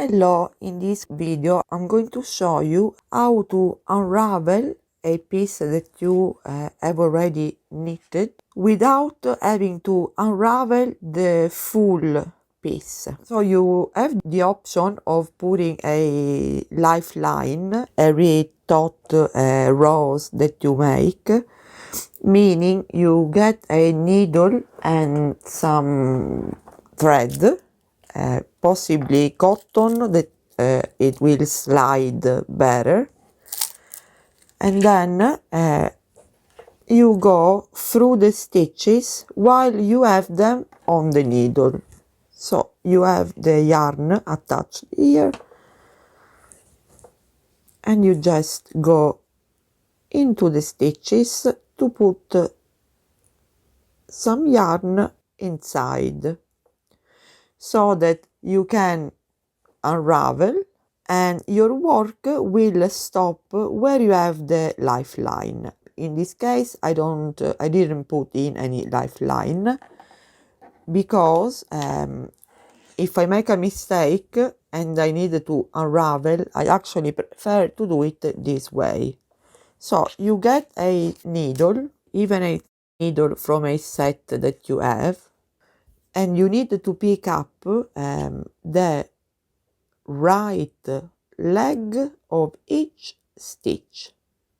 Hello, in this video I'm going to show you how to unravel a piece that you have already knitted without having to unravel the full piece. So you have the option of putting a lifeline every tot rows that you make, meaning you get a needle and some thread, possibly cotton, that it will slide better, and then you go through the stitches while you have them on the needle. So you have the yarn attached here and you just go into the stitches to put some yarn inside so that you can unravel and your work will stop where you have the lifeline. In this case I didn't put in any lifeline because if I make a mistake and I need to unravel, I actually prefer to do it this way. So you get a needle, even a needle from a set that you have, and you need to pick up the right leg of each stitch.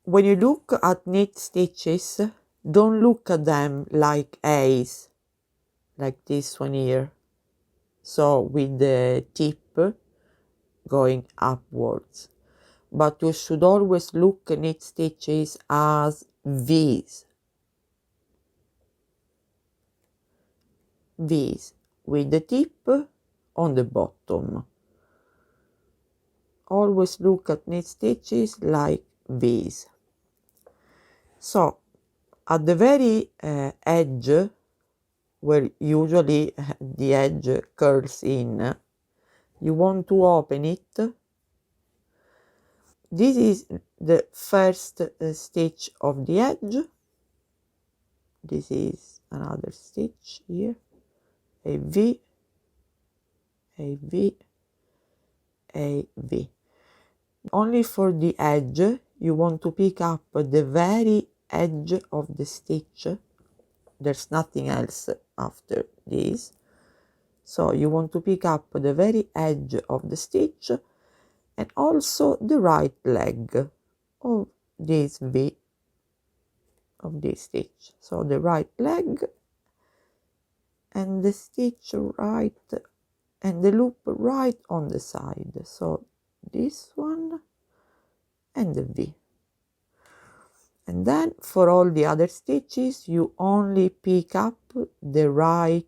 When you look at knit stitches, don't look at them like A's, like this one here, so with the tip going upwards, but you should always look at knit stitches as V's. V's with the tip on the bottom. Always look at knit stitches like V's. So at the very edge, where usually the edge curls in, you want to open it. This is the first stitch of the edge. This is another stitch here, a V, a V, a V. Only for the edge you want to pick up the very edge of the stitch. There's nothing else after this, so you want to pick up the very edge of the stitch and also the right leg of this V, of this stitch. So the right leg and the stitch right and the loop right on the side, so this one and the V. And then for all the other stitches you only pick up the right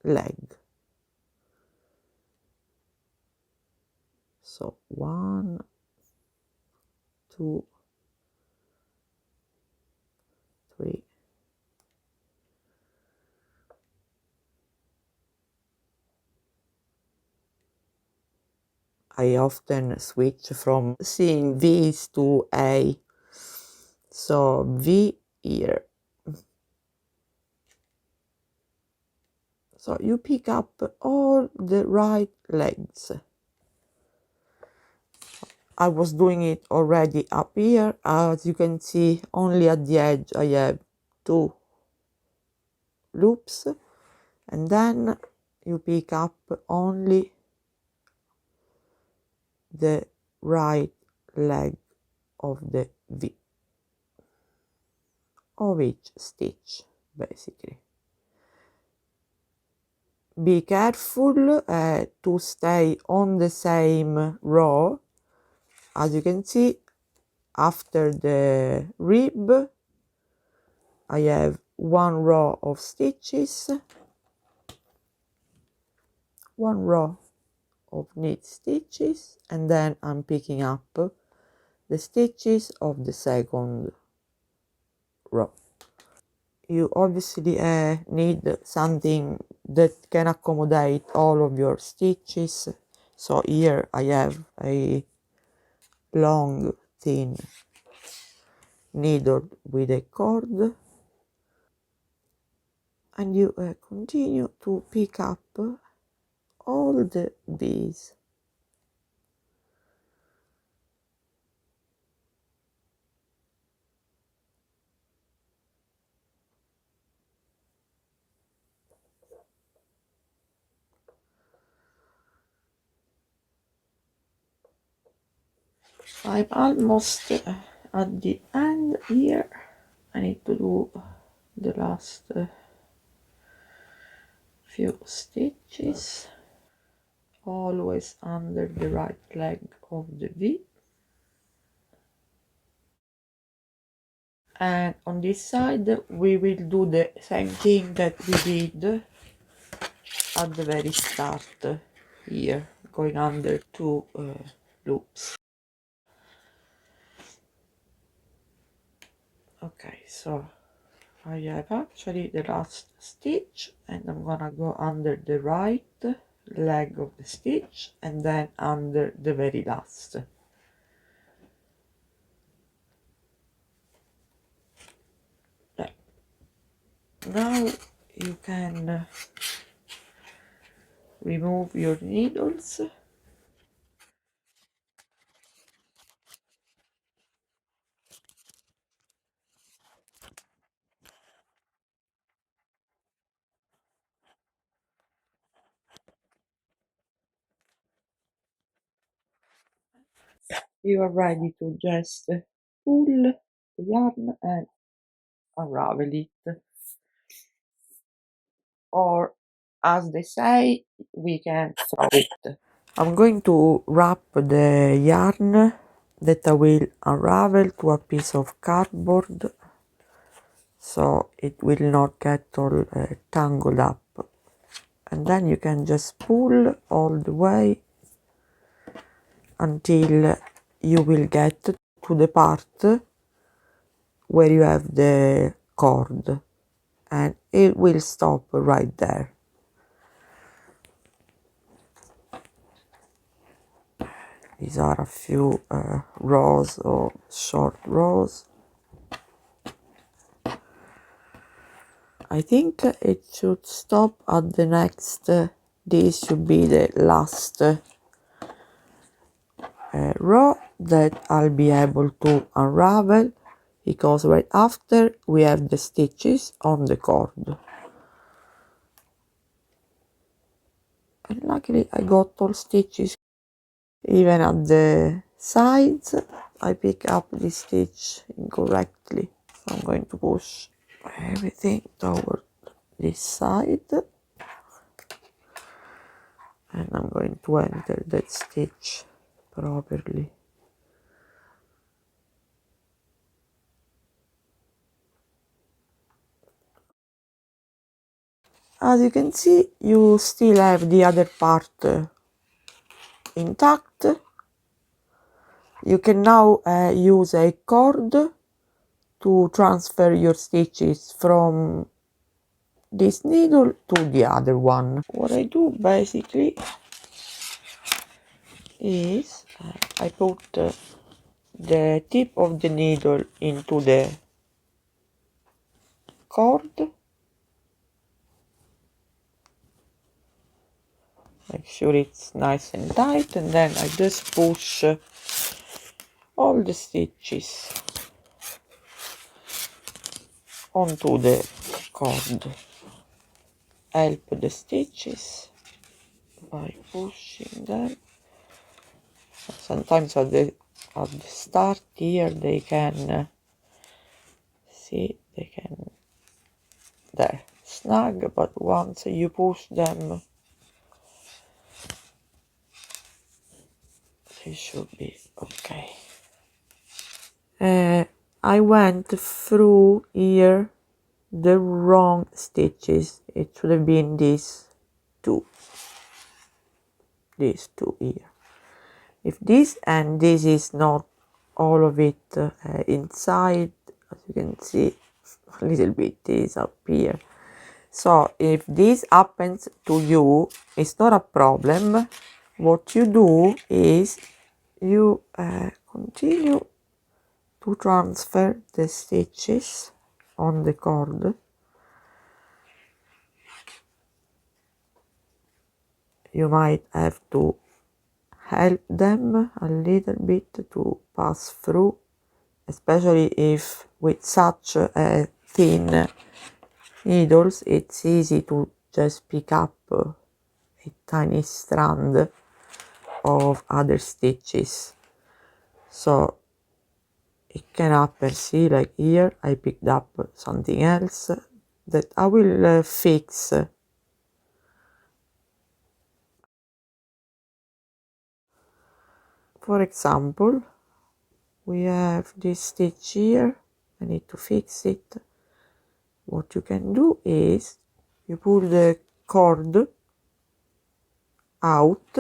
leg. So 1, 2, 3, I often switch from seeing V's to A, so V here. So you pick up all the right legs. I was doing it already up here. As you can see, only at the edge I have 2 loops, and then you pick up only the right leg of the V of each stitch, basically. Be careful to stay on the same row. As you can see, after the rib I have 1 row of stitches, 1 row of knit stitches, and then I'm picking up the stitches of the second row. You obviously need something that can accommodate all of your stitches. So here I have a long thin needle with a cord, and you continue to pick up all the bees. I'm almost at the end here. I need to do the last few stitches, always under the right leg of the V. And on this side we will do the same thing that we did at the very start here, going under two loops. Okay, so I have actually the last stitch, and I'm gonna go under the right leg of the stitch and then under the very last. There. Now you can remove your needles. You are ready to just pull the yarn and unravel it, or as they say, we can throw it. I'm going to wrap the yarn that I will unravel to a piece of cardboard so it will not get all tangled up, and then you can just pull all the way until you will get to the part where you have the cord, and it will stop right there. These are a few rows or short rows. I think it should stop at the next, this should be the last row that I'll be able to unravel, because right after we have the stitches on the cord. And luckily I got all stitches, even at the sides. I pick up the stitch incorrectly, so I'm going to push everything toward this side, and I'm going to enter that stitch properly. As you can see, you still have the other part intact. You can now use a cord to transfer your stitches from this needle to the other one. What I do basically is I put the tip of the needle into the cord, make sure it's nice and tight, and then I just push all the stitches onto the cord. Help the stitches by pushing them. Sometimes at the start here they can see, they can there snag, but once you push them they should be okay. I went through here the wrong stitches. It should have been these two here. If this and this is not all of it inside, as you can see, a little bit is up here. So if this happens to you, it's not a problem. What you do is you continue to transfer the stitches on the cord. You might have to help them a little bit to pass through, especially if with such thin needles it's easy to just pick up a tiny strand of other stitches. So it can happen, see, like here I picked up something else that I will fix. For example, we have this stitch here, I need to fix it. What you can do is you pull the cord out,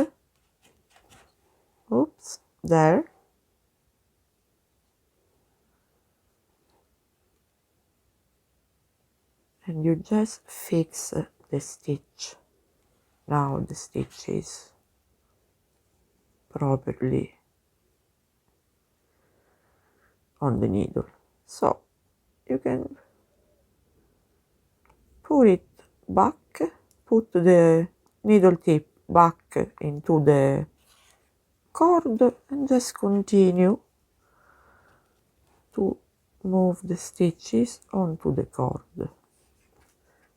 oops, there, and you just fix the stitch. Now the stitch is properly on the needle. So you can put it back, put the needle tip back into the cord and just continue to move the stitches onto the cord.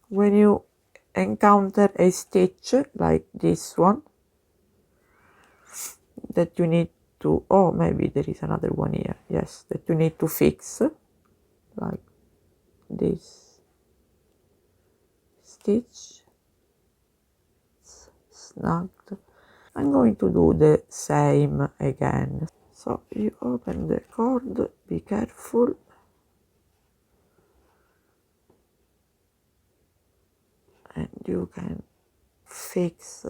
When you encounter a stitch like this one that you need to, oh, maybe there is another one here, yes, that you need to fix, like this stitch, it's snagged. I'm going to do the same again. So you open the cord, be careful, and you can fix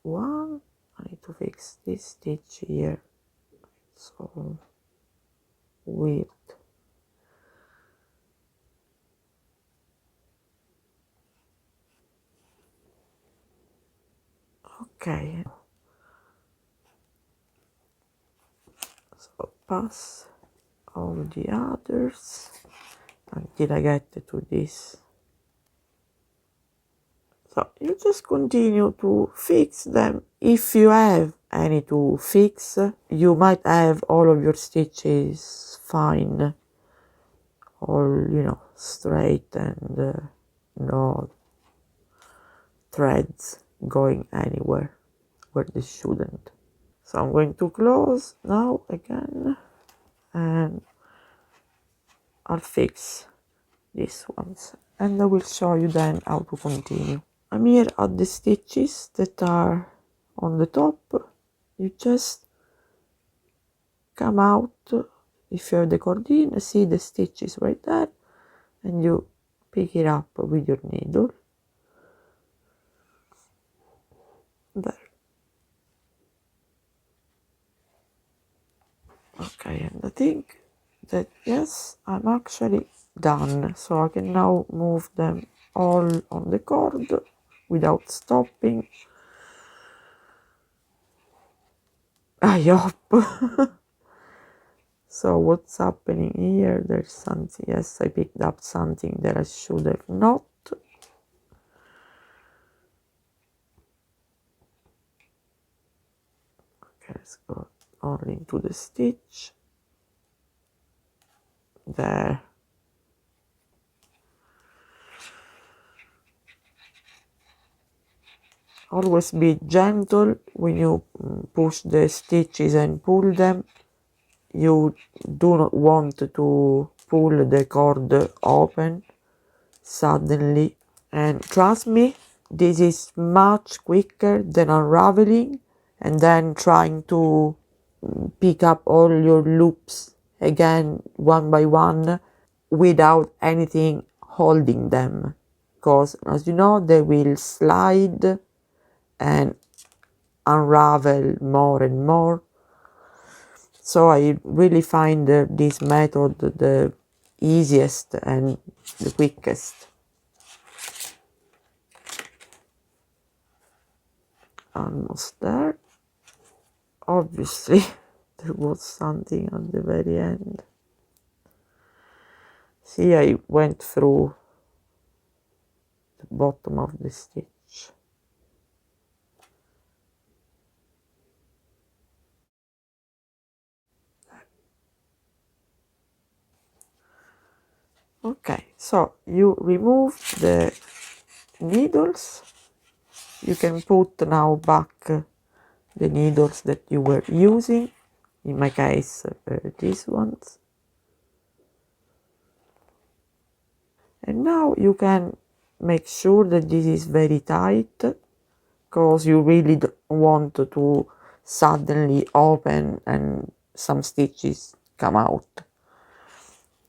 one. I need to fix this stitch here, so weird. Okay, so pass all the others until I get to this. So you just continue to fix them. If you have any to fix, you might have all of your stitches fine, all, you know, straight and no threads going anywhere where they shouldn't. So I'm going to close now again, and I'll fix these ones, and I will show you then how to continue. I'm here at the stitches that are on the top. You just come out, if you have the cord in, see the stitches right there, and you pick it up with your needle. There. Okay, and I think that, yes, I'm actually done, so I can now move them all on the cord without stopping. I hope. So what's happening here? There's something, yes, I picked up something that I should have not. Okay, let's go only into the stitch. There. Always be gentle when you push the stitches and pull them. You do not want to pull the cord open suddenly, and trust me, this is much quicker than unraveling and then trying to pick up all your loops again one by one without anything holding them, because as you know they will slide and unravel more and more. So I really find this method the easiest and the quickest. Almost there. Obviously there was something at the very end. See, I went through the bottom of the stitch. Okay, so you remove the needles. You can put now back the needles that you were using. in my case these ones. And now you can make sure that this is very tight, because you really don't want to suddenly open and some stitches come out.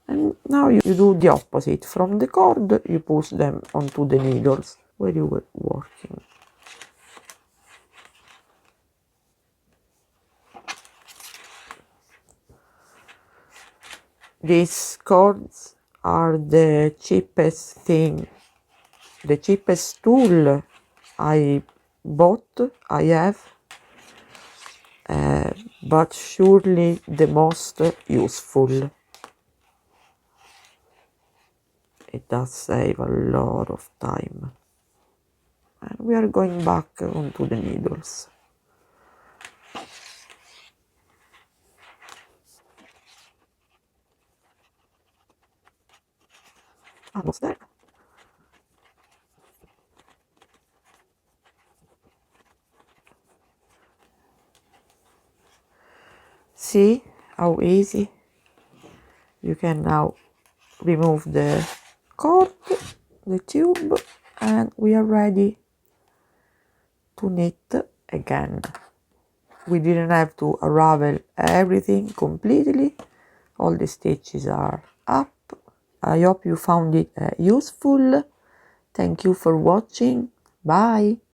And now you do the opposite. From the cord you push them onto the needles where you were working. These cords are the cheapest thing, the cheapest tool I bought, I have, but surely the most useful. It does save a lot of time. And we are going back onto the needles. Almost there. See how easy? You can now remove the cord, the tube, and we are ready to knit again. We didn't have to unravel everything completely. All the stitches are up. I hope you found it useful. Thank you for watching. Bye.